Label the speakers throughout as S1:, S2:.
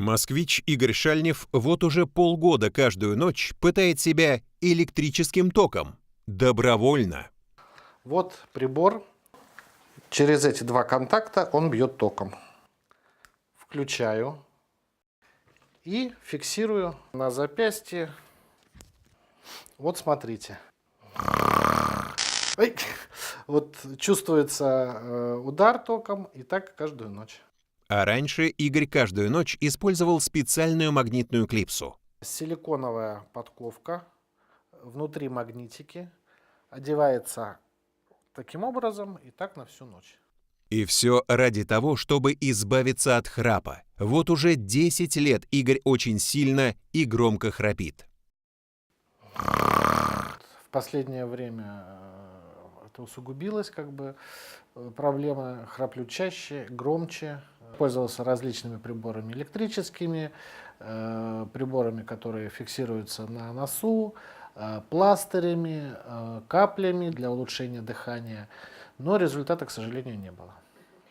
S1: Москвич Игорь Шальнев вот уже полгода каждую ночь пытает себя электрическим током. Добровольно.
S2: Вот прибор. Через эти два контакта он бьет током. Включаю и фиксирую на запястье. Вот смотрите. Ой. Вот чувствуется удар током, и так каждую ночь.
S1: А раньше Игорь каждую ночь использовал специальную магнитную клипсу.
S2: Силиконовая подковка, внутри магнитики, одевается таким образом и так на всю ночь.
S1: И все ради того, чтобы избавиться от храпа. Вот уже 10 лет Игорь очень сильно и громко храпит.
S2: В последнее время это усугубилось, проблема. Храплю чаще, громче. Пользовался различными приборами электрическими, приборами, которые фиксируются на носу, пластырями, каплями для улучшения дыхания. Но результата, к сожалению, не было.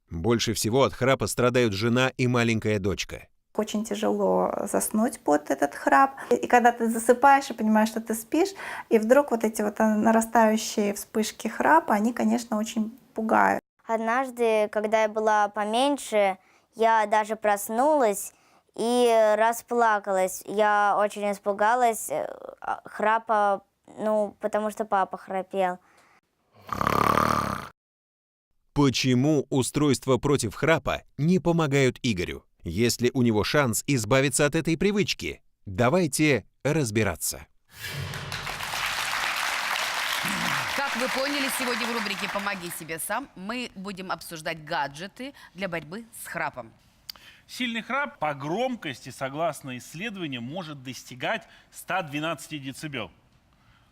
S1: Больше всего от храпа страдают жена и маленькая дочка.
S3: Очень тяжело заснуть под этот храп. И когда ты засыпаешь и понимаешь, что ты спишь, и вдруг вот эти вот нарастающие вспышки храпа, они, конечно, очень пугают.
S4: Однажды, когда я была поменьше, я даже проснулась и расплакалась. Я очень испугалась храпа, потому что папа храпел.
S1: Почему устройства против храпа не помогают Игорю? Есть ли у него шанс избавиться от этой привычки? Давайте разбираться.
S5: Как вы поняли, сегодня в рубрике «Помоги себе сам» мы будем обсуждать гаджеты для борьбы с храпом.
S6: Сильный храп по громкости, согласно исследованиям, может достигать 112 дБ.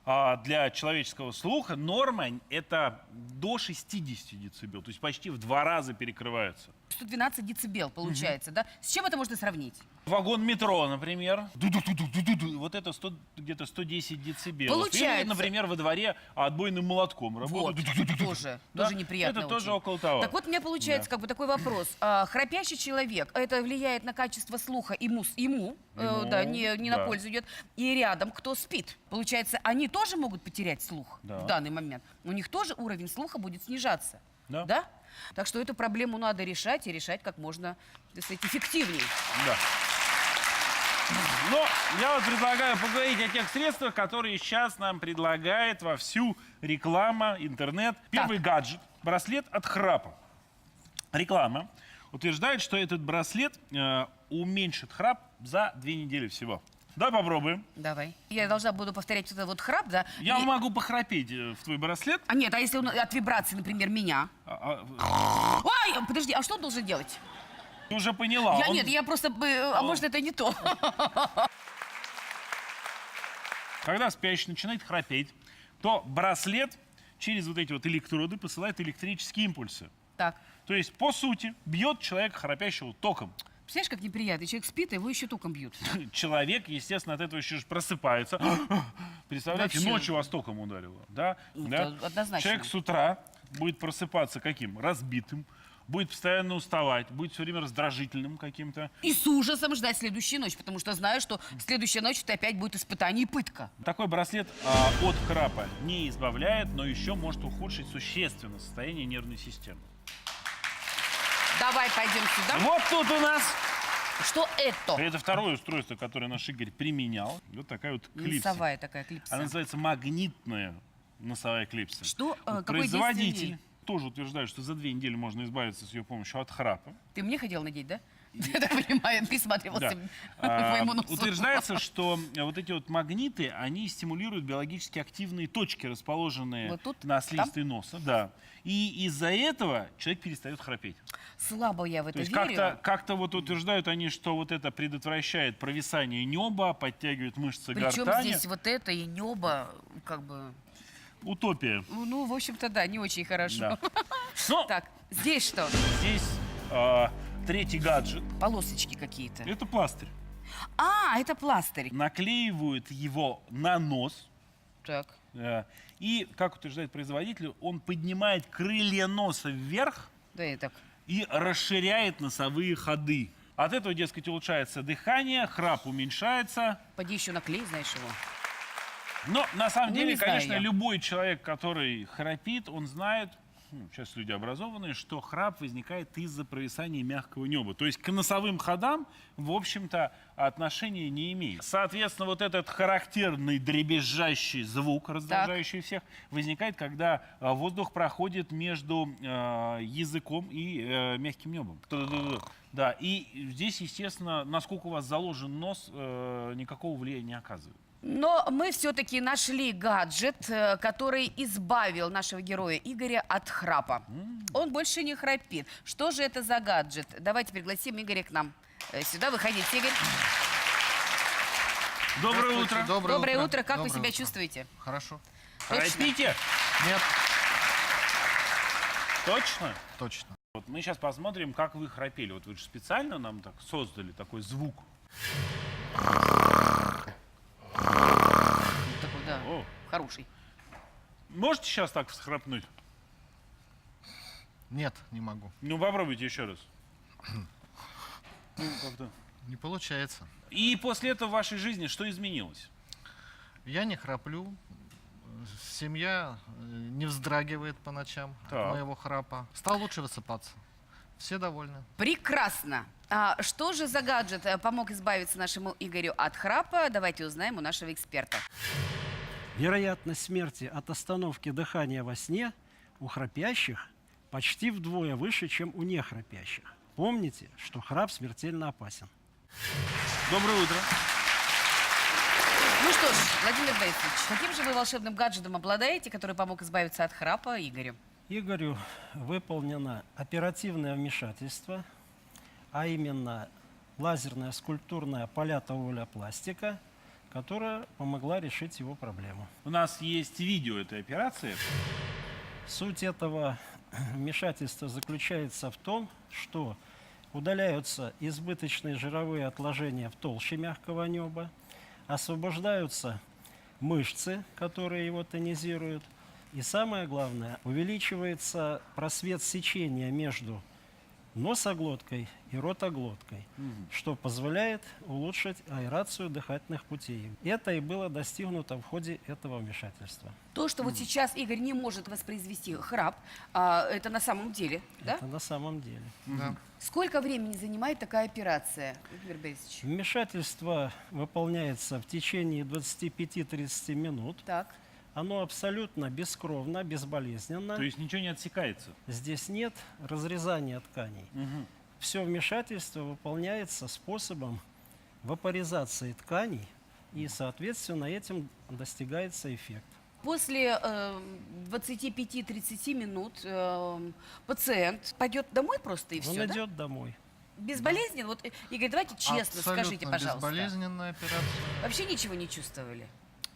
S6: А для человеческого слуха норма – это до 60 дБ, то есть почти в 2 раза перекрывается.
S5: 112 децибел получается, да? С чем это можно сравнить?
S6: Вагон метро, например, вот это где-то 110 децибелов.
S5: Получается.
S6: Или, например, во дворе отбойным молотком работает.
S5: Вот, тоже неприятно.
S6: Это тоже
S5: очень.
S6: около того.
S5: Так вот, у меня получается такой вопрос. Храпящий человек, это влияет на качество слуха ему не на пользу идет. И рядом кто спит? Получается, они тоже могут потерять слух в данный момент. У них тоже уровень слуха будет снижаться. Да? Так что эту проблему надо решать, и решать как можно, так сказать, эффективнее.
S6: Да. Но я вот предлагаю поговорить о тех средствах, которые сейчас нам предлагает вовсю реклама, интернет. Первый гаджет – браслет от храпа. Реклама утверждает, что этот браслет уменьшит храп за 2 недели всего. Давай попробуем.
S5: Давай. Я буду повторять вот этот вот храп, да?
S6: Я могу похрапеть в твой браслет.
S5: А нет, а если он от вибрации, например, меня? Ой, подожди, а что он должен делать?
S6: Ты уже поняла.
S5: Нет, я просто... А может, это не то?
S6: Когда спящий начинает храпеть, то браслет через вот эти вот электроды посылает электрические импульсы.
S5: Так.
S6: То есть, по сути, бьет человека храпящего током.
S5: Представляешь, как неприятно. Человек спит, а его еще током бьют.
S6: Человек, естественно, от этого еще просыпается. Представляете,
S5: Вообще.
S6: ночью вас током ударило. Да?
S5: Однозначно.
S6: Человек с утра будет просыпаться каким? Разбитым. Будет постоянно уставать, будет все время раздражительным каким-то.
S5: И с ужасом ждать следующую ночь, потому что знаю, что следующая ночь это опять будет испытание и пытка.
S6: Такой браслет от храпа не избавляет, но еще может ухудшить существенно состояние нервной системы.
S5: Давай пойдем сюда.
S6: Вот тут у нас...
S5: Что это?
S6: Это второе устройство, которое наш Игорь применял. Вот такая вот клипса.
S5: Носовая такая клипса.
S6: Она называется магнитная носовая клипса.
S5: Что?
S6: Вот
S5: Какое
S6: производитель
S5: действие?
S6: тоже утверждает, что за 2 недели можно избавиться с ее помощью от храпа.
S5: Ты мне хотел надеть, да? Я так понимаю, присматривался к моему носу.
S6: Утверждается, что вот эти вот магниты, они стимулируют биологически активные точки, расположенные
S5: Вот тут?
S6: на слизистой носа. Да. И из-за этого человек перестает храпеть.
S5: Слабо я в это
S6: То есть
S5: верю.
S6: как-то вот утверждают они, что вот это предотвращает провисание неба, подтягивает мышцы
S5: Причем
S6: гортани.
S5: здесь вот это и небо,
S6: Утопия.
S5: Ну, в общем-то, да, не очень хорошо.
S6: Да. Но
S5: Так, здесь что?
S6: здесь третий гаджет.
S5: Полосочки какие-то.
S6: Это пластырь.
S5: А, это пластырь.
S6: Наклеивают его на нос.
S5: Так.
S6: И, как утверждает производитель, он поднимает крылья носа вверх
S5: Да, и так.
S6: и расширяет носовые ходы. От этого, дескать, улучшается дыхание, храп уменьшается.
S5: Поди еще наклей, знаешь его.
S6: Но на самом
S5: Ну,
S6: деле,
S5: не знаю
S6: конечно,
S5: я.
S6: любой человек, который храпит, он знает, сейчас люди образованные, что храп возникает из-за провисания мягкого неба. То есть к носовым ходам, в общем-то, отношения не имеет. Соответственно, вот этот характерный дребезжащий звук, раздражающий всех, возникает, когда воздух проходит между языком и мягким небом. Да, и здесь, естественно, насколько у вас заложен нос, никакого влияния не оказывает.
S5: Но мы все-таки нашли гаджет, который избавил нашего героя Игоря от храпа. Он больше не храпит. Что же это за гаджет? Давайте пригласим Игоря к нам. Сюда выходите, Игорь.
S6: Доброе утро.
S5: Доброе утро. Как вы
S2: Доброе
S5: себя
S2: утро.
S5: чувствуете?
S2: Хорошо.
S6: Храпите?
S2: Нет,
S6: Точно?
S2: точно.
S6: Вот мы сейчас посмотрим, как вы храпели. Вот вы же специально нам так создали такой звук.
S5: Такой, да,
S6: О.
S5: хороший.
S6: Можете сейчас так всхрапнуть?
S2: Нет, не могу.
S6: Ну, попробуйте еще раз. Ну, как-то.
S2: Не получается.
S6: И после этого в вашей жизни что изменилось?
S2: Я не храплю. Семья не вздрагивает по ночам
S6: Так.
S2: от моего храпа. Стал лучше высыпаться. Все довольны.
S5: Прекрасно. А что же за гаджет помог избавиться нашему Игорю от храпа? Давайте узнаем у нашего эксперта.
S7: Вероятность смерти от остановки дыхания во сне у храпящих почти вдвое выше, чем у нехрапящих. Помните, что храп смертельно опасен.
S6: Доброе утро.
S5: Ну что ж, Владимир Борисович, каким же вы волшебным гаджетом обладаете, который помог избавиться от храпа Игорю?
S7: Игорю выполнено оперативное вмешательство, а именно лазерная скульптурная полятоолеопластика, которая помогла решить его проблему.
S6: У нас есть видео этой операции.
S7: Суть этого вмешательства заключается в том, что удаляются избыточные жировые отложения в толще мягкого неба, освобождаются мышцы, которые его тонизируют, и самое главное, увеличивается просвет сечения между носоглоткой и ротоглоткой, что позволяет улучшить аэрацию дыхательных путей. Это и было достигнуто в ходе этого вмешательства.
S5: То, что вот сейчас Игорь не может воспроизвести храп, это на самом деле, да?
S7: Это на самом деле.
S2: Да.
S5: Сколько времени занимает такая операция, Владимир Борисович?
S7: Вмешательство выполняется в течение 25-30 минут.
S5: Так.
S7: Оно абсолютно бескровно, безболезненно.
S6: То есть ничего не отсекается.
S7: Здесь нет разрезания тканей. Все вмешательство выполняется способом вапоризации тканей, и, соответственно, этим достигается эффект.
S5: После 25-30 минут пациент пойдет домой просто и
S7: Он
S5: все, да?
S7: идет домой.
S5: Безболезненно? Вот, Игорь, давайте честно скажите,
S2: Абсолютно
S5: пожалуйста.
S2: безболезненная операция.
S5: Вообще ничего не чувствовали?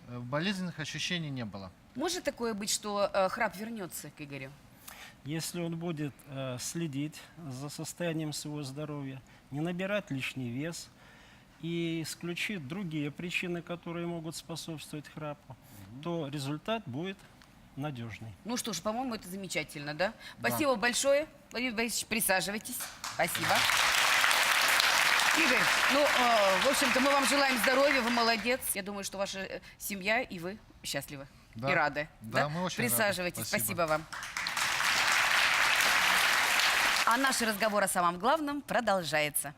S2: Болезненных ощущений не было.
S5: Может такое быть, что храп вернется к Игорю?
S7: Если он будет следить за состоянием своего здоровья, не набирать лишний вес и исключить другие причины, которые могут способствовать храпу, то результат будет надежный.
S5: Ну что ж, по-моему, это замечательно, да? Спасибо большое. Владимир Борисович, присаживайтесь. Спасибо. Игорь, ну, в общем-то, мы вам желаем здоровья, вы молодец. Я думаю, что ваша семья и вы счастливы
S2: Да.
S5: и рады.
S2: Да, мы очень рады.
S5: Присаживайтесь,
S2: Спасибо.
S5: спасибо вам. А наш разговор о самом главном продолжается.